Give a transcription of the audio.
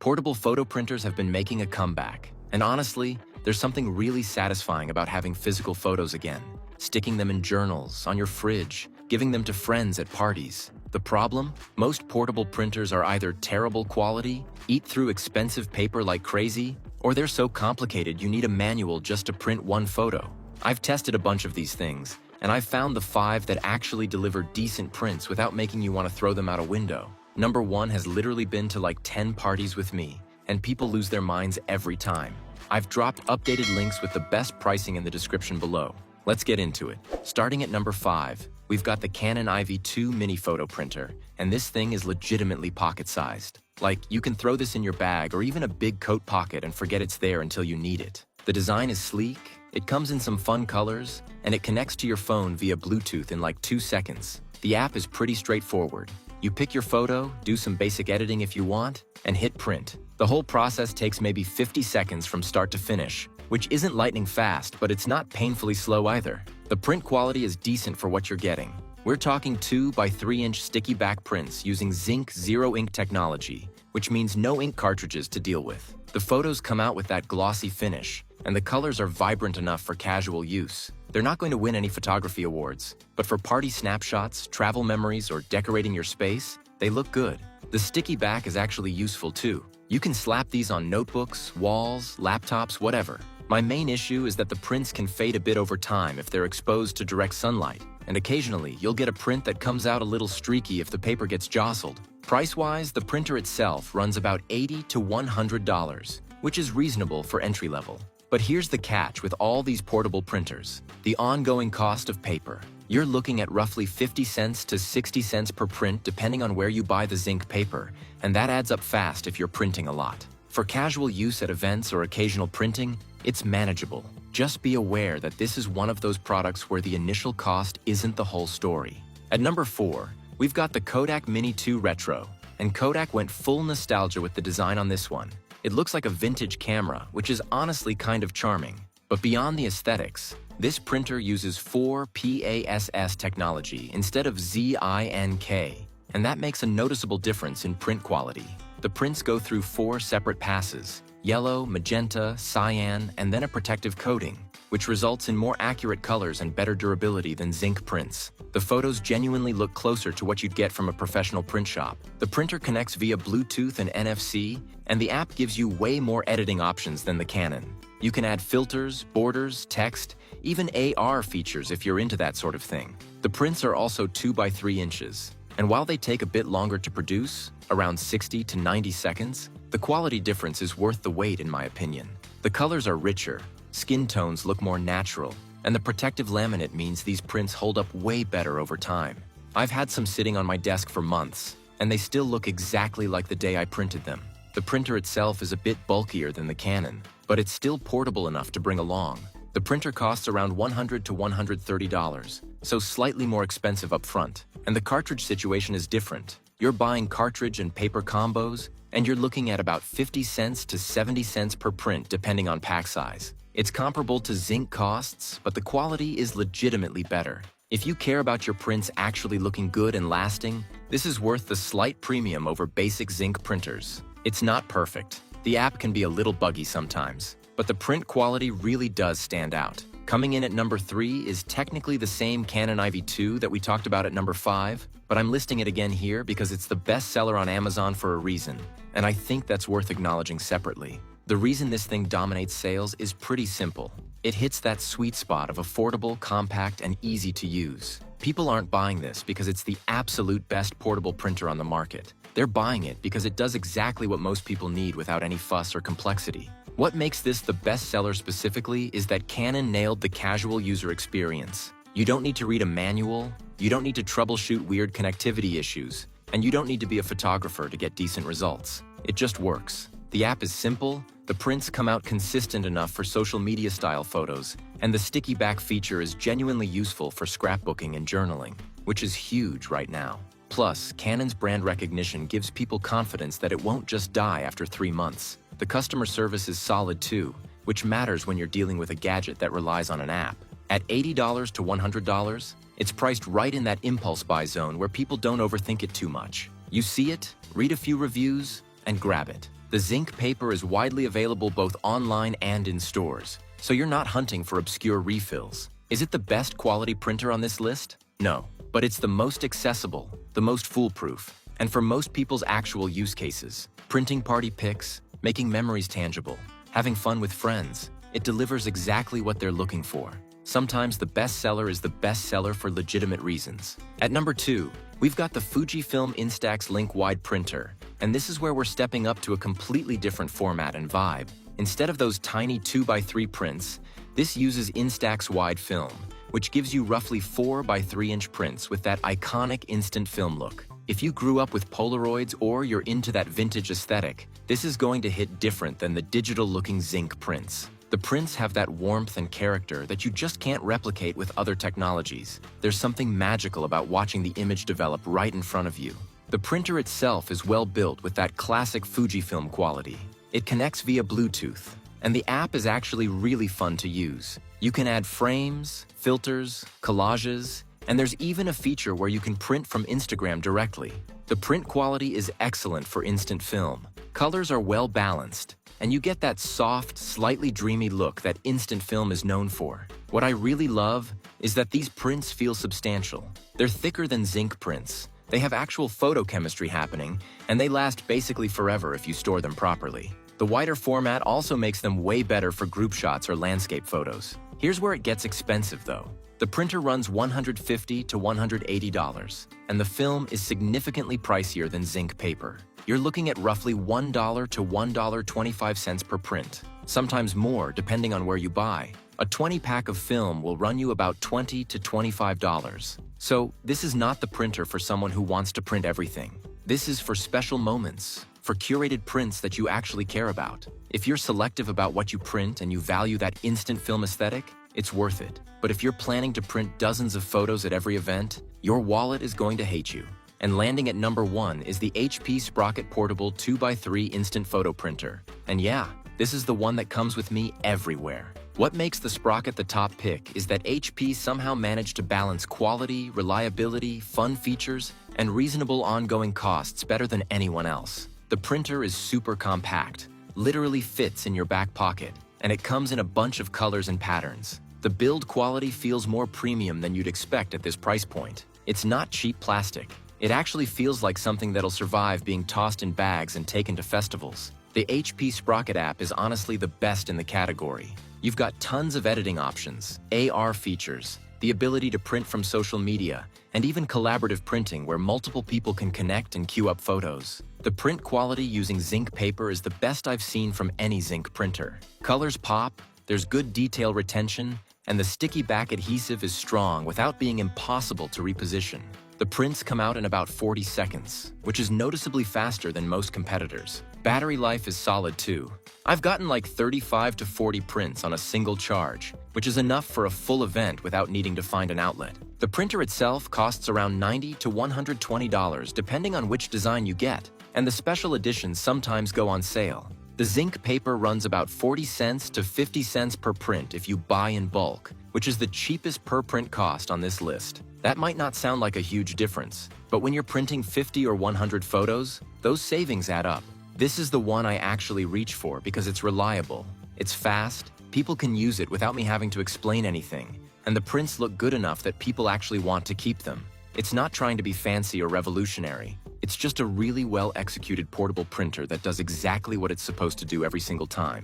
Portable photo printers have been making a comeback. And honestly, there's something really satisfying about having physical photos again. Sticking them in journals, on your fridge, giving them to friends at parties. The problem? Most portable printers are either terrible quality, eat through expensive paper like crazy, or they're so complicated you need a manual just to print one photo. I've tested a bunch of these things, and I've found the 5 that actually deliver decent prints without making you want to throw them out a window. Number 1 has literally been to like 10 parties with me, and people lose their minds every time. I've dropped updated links with the best pricing in the description below. Let's get into it. Starting at number 5, we've got the Canon IV2 mini photo printer, and this thing is legitimately pocket-sized. Like, you can throw this in your bag or even a big coat pocket and forget it's there until you need it. The design is sleek, it comes in some fun colors, and it connects to your phone via Bluetooth in like 2 seconds. The app is pretty straightforward. You pick your photo, do some basic editing if you want, and hit print. The whole process takes maybe 50 seconds from start to finish, which isn't lightning fast, but it's not painfully slow either. The print quality is decent for what you're getting. We're talking 2 by 3 inch sticky back prints using zinc zero ink technology, which means no ink cartridges to deal with. The photos come out with that glossy finish, and the colors are vibrant enough for casual use. They're not going to win any photography awards, but for party snapshots, travel memories, or decorating your space, they look good. The sticky back is actually useful too. You can slap these on notebooks, walls, laptops, whatever. My main issue is that the prints can fade a bit over time if they're exposed to direct sunlight, and occasionally you'll get a print that comes out a little streaky if the paper gets jostled. Price-wise, the printer itself runs about $80 to $100, which is reasonable for entry-level. But here's the catch with all these portable printers: the ongoing cost of paper. You're looking at roughly 50 cents to 60 cents per print depending on where you buy the zinc paper, and that adds up fast if you're printing a lot. For casual use at events or occasional printing, it's manageable. Just be aware that this is one of those products where the initial cost isn't the whole story. At number 4, we've got the Kodak Mini 2 Retro, and Kodak went full nostalgia with the design on this one. It looks like a vintage camera, which is honestly kind of charming. But beyond the aesthetics, this printer uses 4PASS technology instead of ZINK, and that makes a noticeable difference in print quality. The prints go through 4 separate passes: yellow, magenta, cyan, and then a protective coating, which results in more accurate colors and better durability than zinc prints. The photos genuinely look closer to what you'd get from a professional print shop. The printer connects via Bluetooth and NFC, and the app gives you way more editing options than the Canon. You can add filters, borders, text, even AR features if you're into that sort of thing. The prints are also 2 by 3 inches, and while they take a bit longer to produce, around 60 to 90 seconds, the quality difference is worth the wait in my opinion. The colors are richer, skin tones look more natural, and the protective laminate means these prints hold up way better over time. I've had some sitting on my desk for months, and they still look exactly like the day I printed them. The printer itself is a bit bulkier than the Canon, but it's still portable enough to bring along. The printer costs around $100 to $130, so slightly more expensive up front. And the cartridge situation is different. You're buying cartridge and paper combos, and you're looking at about 50 cents to 70 cents per print depending on pack size. It's comparable to zinc costs, but the quality is legitimately better. If you care about your prints actually looking good and lasting, this is worth the slight premium over basic zinc printers. It's not perfect. The app can be a little buggy sometimes, but the print quality really does stand out. Coming in at number 3 is technically the same Canon IV2 that we talked about at number 5, but I'm listing it again here because it's the best seller on Amazon for a reason, and I think that's worth acknowledging separately. The reason this thing dominates sales is pretty simple. It hits that sweet spot of affordable, compact, and easy to use. People aren't buying this because it's the absolute best portable printer on the market. They're buying it because it does exactly what most people need without any fuss or complexity. What makes this the best seller specifically is that Canon nailed the casual user experience. You don't need to read a manual, you don't need to troubleshoot weird connectivity issues, and you don't need to be a photographer to get decent results. It just works. The app is simple, the prints come out consistent enough for social media style photos, and the sticky back feature is genuinely useful for scrapbooking and journaling, which is huge right now. Plus, Canon's brand recognition gives people confidence that it won't just die after 3 months. The customer service is solid too, which matters when you're dealing with a gadget that relies on an app. At $80 to $100, it's priced right in that impulse buy zone where people don't overthink it too much. You see it, read a few reviews, and grab it. The zinc paper is widely available both online and in stores, so you're not hunting for obscure refills. Is it the best quality printer on this list? No, but it's the most accessible, the most foolproof, and for most people's actual use cases. Printing party pics, making memories tangible, having fun with friends, it delivers exactly what they're looking for. Sometimes the best seller is the best seller for legitimate reasons. At number 2, we've got the Fujifilm Instax link-wide printer, and this is where we're stepping up to a completely different format and vibe. Instead of those tiny 2x3 prints, this uses Instax wide film, which gives you roughly 4x3-inch prints with that iconic instant film look. If you grew up with Polaroids or you're into that vintage aesthetic, this is going to hit different than the digital-looking zinc prints. The prints have that warmth and character that you just can't replicate with other technologies. There's something magical about watching the image develop right in front of you. The printer itself is well built with that classic Fujifilm quality. It connects via Bluetooth, and the app is actually really fun to use. You can add frames, filters, collages, and there's even a feature where you can print from Instagram directly. The print quality is excellent for instant film. Colors are well balanced, and you get that soft, slightly dreamy look that instant film is known for. What I really love is that these prints feel substantial. They're thicker than zinc prints. They have actual photochemistry happening, and they last basically forever if you store them properly. The wider format also makes them way better for group shots or landscape photos. Here's where it gets expensive though. The printer runs $150 to $180, and the film is significantly pricier than zinc paper. You're looking at roughly $1 to $1.25 per print, sometimes more depending on where you buy. A 20-pack of film will run you about $20 to $25. So this is not the printer for someone who wants to print everything. This is for special moments, for curated prints that you actually care about. If you're selective about what you print and you value that instant film aesthetic, it's worth it. But if you're planning to print dozens of photos at every event, your wallet is going to hate you. And landing at number 1 is the HP Sprocket Portable 2x3 Instant Photo Printer. And yeah, this is the one that comes with me everywhere. What makes the Sprocket the top pick is that HP somehow managed to balance quality, reliability, fun features, and reasonable ongoing costs better than anyone else. The printer is super compact, literally fits in your back pocket, and it comes in a bunch of colors and patterns. The build quality feels more premium than you'd expect at this price point. It's not cheap plastic. It actually feels like something that'll survive being tossed in bags and taken to festivals. The HP Sprocket app is honestly the best in the category. You've got tons of editing options, AR features, the ability to print from social media, and even collaborative printing where multiple people can connect and queue up photos. The print quality using zinc paper is the best I've seen from any zinc printer. Colors pop, there's good detail retention, and the sticky back adhesive is strong without being impossible to reposition. The prints come out in about 40 seconds, which is noticeably faster than most competitors. Battery life is solid too. I've gotten like 35 to 40 prints on a single charge, which is enough for a full event without needing to find an outlet. The printer itself costs around $90 to $120 depending on which design you get, and the special editions sometimes go on sale. The zinc paper runs about 40 cents to 50 cents per print if you buy in bulk, which is the cheapest per print cost on this list. That might not sound like a huge difference, but when you're printing 50 or 100 photos, those savings add up. This is the one I actually reach for because it's reliable, it's fast, people can use it without me having to explain anything, and the prints look good enough that people actually want to keep them. It's not trying to be fancy or revolutionary. It's just a really well-executed portable printer that does exactly what it's supposed to do every single time.